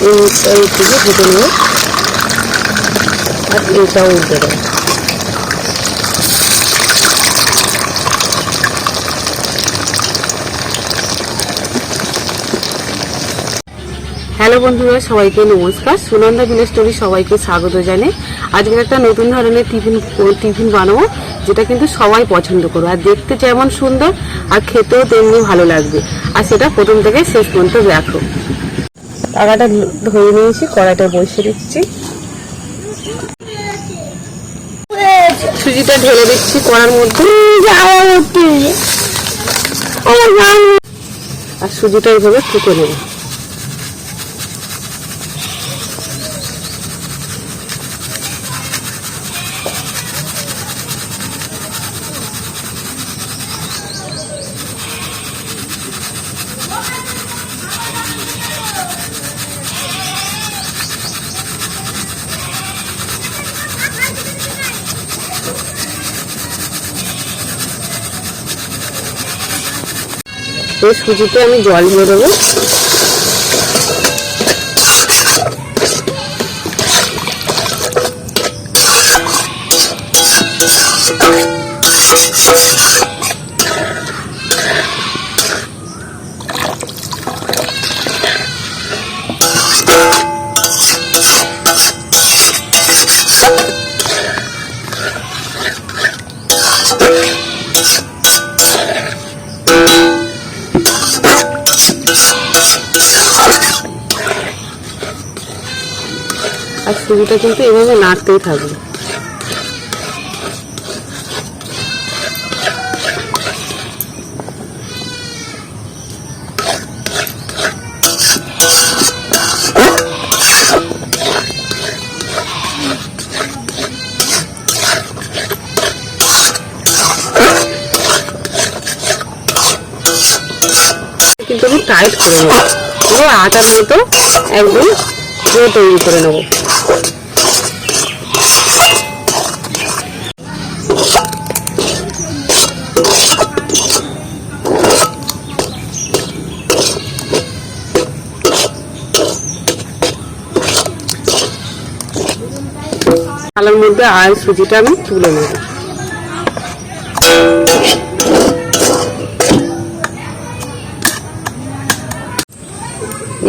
এই থেকে ভেজে নেব আর এইটাও উল্টে দেবো। হ্যালো বন্ধুরা, সবাইকে নমস্কার। সুনন্দা ভিলেজ স্টোরি সবাইকে স্বাগত জানাই। আজকে একটা নতুন ধরনের টিফিন বানাবো, যেটা কিন্তু সবাই পছন্দ করবে, আর দেখতে যেমন সুন্দর আর খেতেও তেমনি ভালো লাগবে। আর সেটা প্রথম থেকে শেষ পর্যন্ত দেখো। টাকাটা ধরে নিয়েছি, কড়াইটা বসিয়ে দিচ্ছি, সুজিটা ঢেলে দিচ্ছি কড়ার মধ্যে, আর সুজিটা এইভাবে ফুটে নেব। এই সুজিতে আমি জল দিয়ে দেবো। আর সুজিটা কিন্তু এভাবে নাড়তেই থাকবে। কিন্তু আমি টাইট করে নেবো, পুরো আটার মতো একদম পুরো তৈরি করে নেবো। থালার মধ্যে আর সুজিটা আমি তুলে নেব।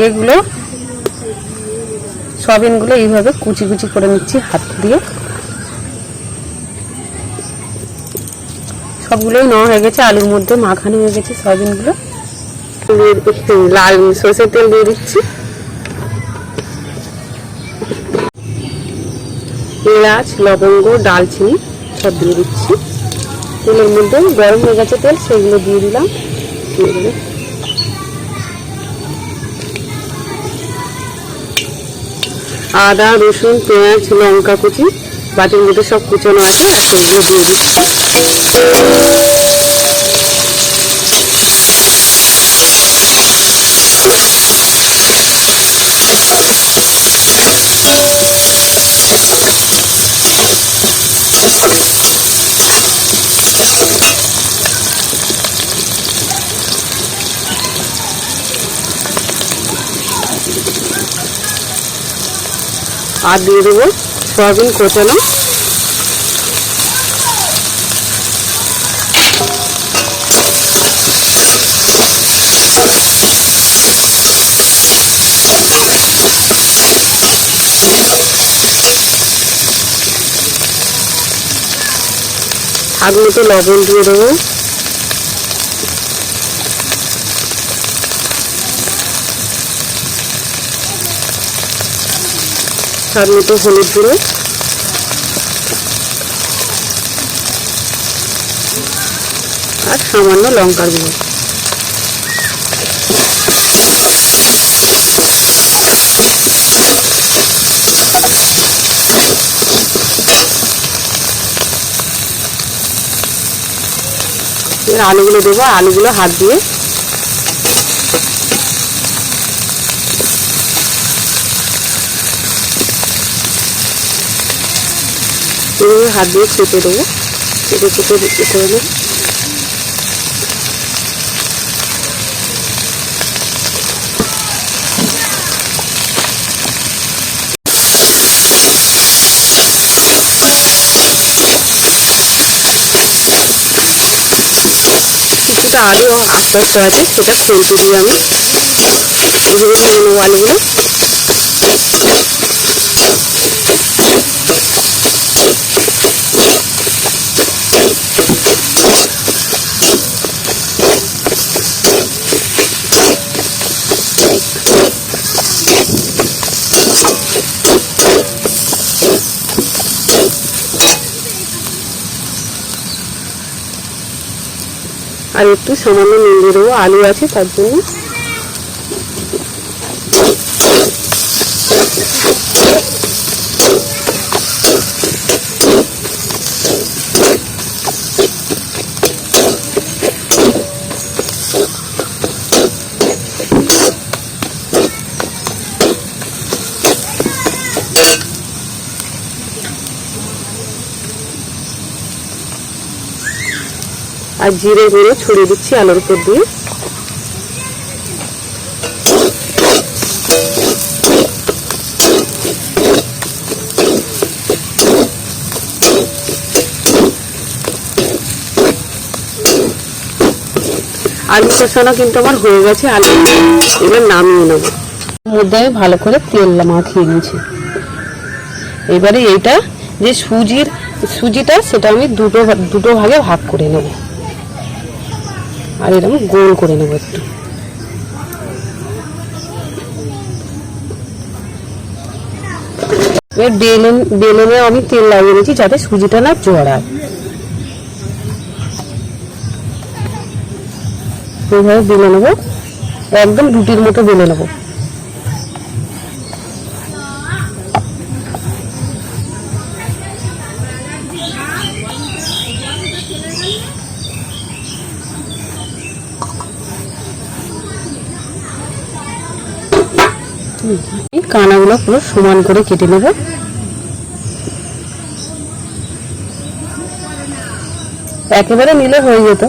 এগুলো সয়াবিনগুলো এইভাবে কুচি কুচি করে নিচ্ছি হাত দিয়ে। সবগুলোই নেওয়া হয়ে গেছে, আলুর মধ্যে মাখানো হয়ে গেছে সয়াবিনগুলো। লাল সরষের তেল দিয়ে দিচ্ছি, এলাচ, লবঙ্গ, দালচিনি সব দিয়ে দিচ্ছি। তেলের মধ্যে গরম হয়ে গেছে তেল, সেগুলো দিয়ে দিলাম। আদা, রসুন, পেঁয়াজ, লঙ্কা কুচি বাটির মধ্যে সব কুচানো আছে, আর সেগুলো দিয়ে দিচ্ছি। আর দিয়ে দেবো সয়াবিন কোচানো। স্বাদ মতো লবণ দিয়ে দেবো। স্বাদ মতো হলুদ গুঁড়ো, আর সামান্য লঙ্কার গুঁড়ো। এবার আলুগুলো দেবো, আলুগুলো হাত দিয়ে হাত দিয়ে চেপে দেবো, চেপে চেপে করে নেব। কিছুটা আলু আস্তে আস্তে আছে, সেটা খুলতে দিয়ে আমি এভাবে তুলে নেবো আলুগুলো। আর একটু সামান্য নুন দিয়ে দেবো, আলু আছে তার জন্য। আর জিরে গুঁড়ো ছড়িয়ে দিচ্ছি আলুর উপর দিয়ে। আলু কষানো কিন্তু আমার হয়ে গেছে, আলু এবার নামিয়ে নেব। মধ্যে আমি ভালো করে তেল মাখিয়ে নিয়েছি। এবারে এইটা যে সুজিটা সেটা আমি দুটো ভাগে ভাগ করে নেব, আর এরকম গোল করে নেব একটু। বেলুনে আমি তেল লাগিয়ে নিয়েছি যাতে সুজিটা না জড়ায়। এইভাবে বেলে নেবো, একদম রুটির মতো বেলে নেবো। কানাগুলো পুরো সমান করে কেটে নেব। একেবারে নিলে হয়ে যেত,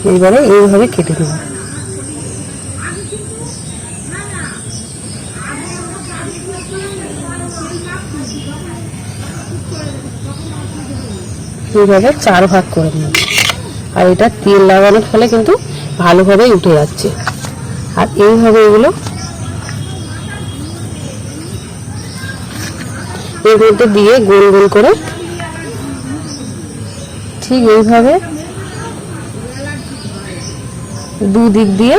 এইবারে এইভাবে কেটে দেব। এইভাবে 4 ভাগ করে নেব। আর এটা তেল লাগানোর ফলে কিন্তু ভালোভাবে উঠে যাচ্ছে। আর এইভাবে এগুলো এর মধ্যে দিয়ে গোল গোল করে ঠিক এইভাবে দুদিক দিয়ে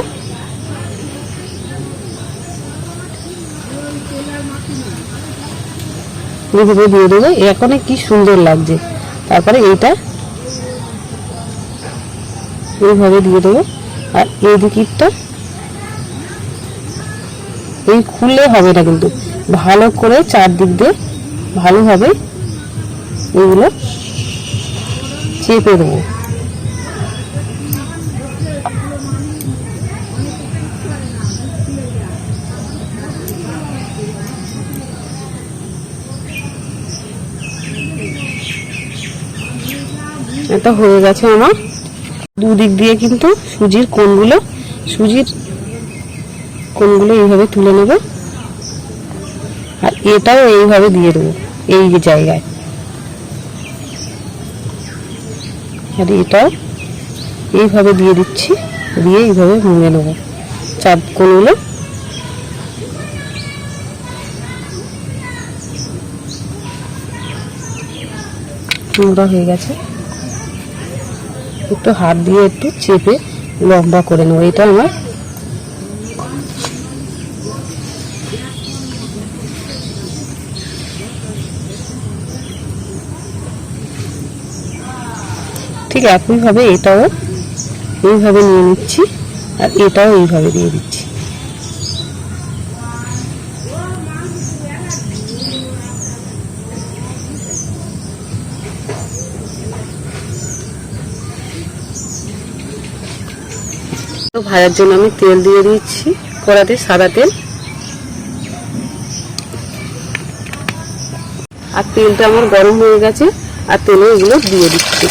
এইভাবে দিয়ে দেবো। এখন কি সুন্দর লাগছে। তারপরে এইটা এইভাবে দিয়ে দেবো। আর এই দিকটা এই খুললে হবে না, কিন্তু ভালো করে চারদিক দিয়ে ভালোভাবে এগুলো চেপে দেবো। এটা হয়ে গেছে আমার। দুদিক দিয়ে কিন্তু সুজির কোণগুলো এইভাবে তুলে নেব। আর এটাও এইভাবে দিয়ে দেবো এই জায়গায়। আর এটাও এইভাবে দিয়ে দিচ্ছি, দিয়ে এইভাবে ভেঙে নেব চার কোণগুলো। নোংরা হয়ে গেছে, একটু হাত দিয়ে একটু চেপে লম্বা করে নেব। এটা আমার ঠিক একইভাবে এটাও এইভাবে নিয়ে নিচ্ছি, আর এটাও এইভাবে দিয়ে দিচ্ছি। ভাজার জন্য আমি তেল দিয়ে দিচ্ছি কড়াতে, সাদা তেল। আর তেলটা আমার গরম হয়ে গেছে, আর তেলে এগুলো দিয়ে দিচ্ছি।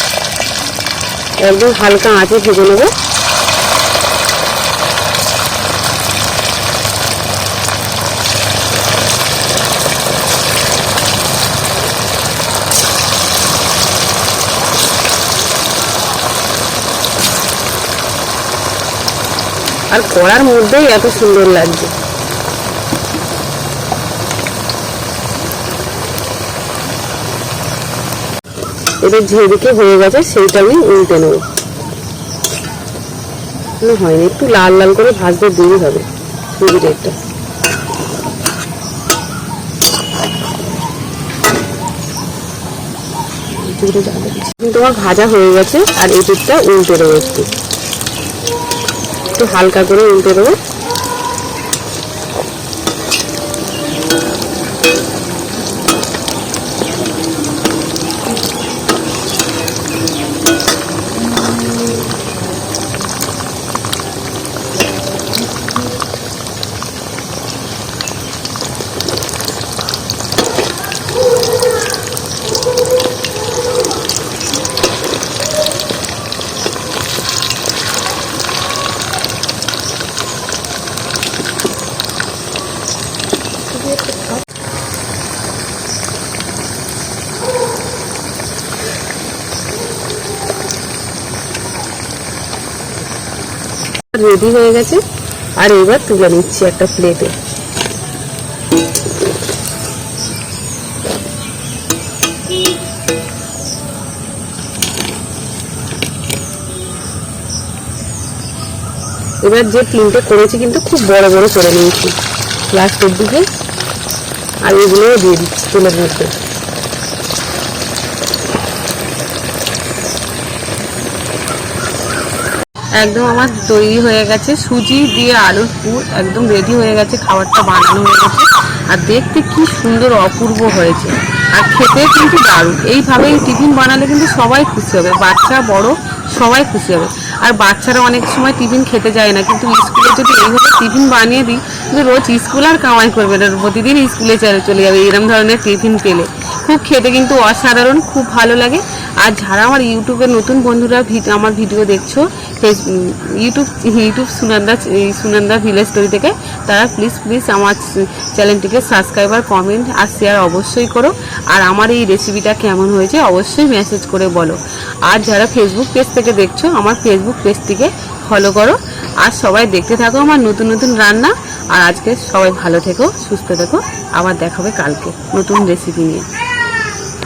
একদম হালকা আঁচে ভেজে নেব। আর কড়ার মধ্যেই এত সুন্দর লাগছে। এবার যেদিকে হয়ে গেছে সেইটা আমি উল্টে নেব। হয়নি, একটু লাল লাল করে ভাজতে দেরি হবে সুজিটা। কিন্তু আমার ভাজা হয়ে গেছে, আর এই দিকটা উল্টে দেবো, একটু হালকা করে উল্টে দেবো। রেডি হয়ে গেছে, আর এবার তুলে নিচ্ছি একটা প্লেটে। এবার যে তিনটে করেছি কিন্তু খুব বড় বড় করে নিয়েছি লাস্টের দিকে, আর এগুলোও দিয়ে দিচ্ছি তেলের মধ্যে। একদম আমার তৈরি হয়ে গেছে, সুজি দিয়ে আলুর পুর একদম রেডি হয়ে গেছে, খাবারটা বানানো হয়ে গেছে। আর দেখতে কি সুন্দর অপূর্ব হয়েছে, আর খেতে কিন্তু দারুণ। এইভাবেই টিফিন বানালে কিন্তু সবাই খুশি হবে, বাচ্চা বড় সবাই খুশি হবে। আর বাচ্চারা অনেক সময় টিফিন খেতে যায় না, কিন্তু স্কুলে যদি এইভাবে টিফিন বানিয়ে দিই, কিন্তু রোজ স্কুল আর কামাই করবে না, প্রতিদিন স্কুলে চলে যাবে এরকম ধরনের টিফিন পেলে। খুব খেতে কিন্তু অসাধারণ, খুব ভালো লাগে। আর যারা আমার ইউটিউবের নতুন বন্ধুরা আমার ভিডিও দেখছো ইউটিউব সুনন্দা ভিলেজ স্টোরি থেকে, তারা প্লিজ আমার চ্যানেলটিকে সাবস্ক্রাইব আর কমেন্ট আর শেয়ার অবশ্যই করো। আর আমার এই রেসিপিটা কেমন হয়েছে অবশ্যই মেসেজ করে বলো। আর যারা ফেসবুক পেজ থেকে দেখছো, আমার ফেসবুক পেজটিকে ফলো করো। আর সবাই দেখতে থাকো আমার নতুন নতুন রান্না। আর আজকে সবাই ভালো থেকো, সুস্থ থেকো, আবার দেখাবে কালকে নতুন রেসিপি নিয়ে।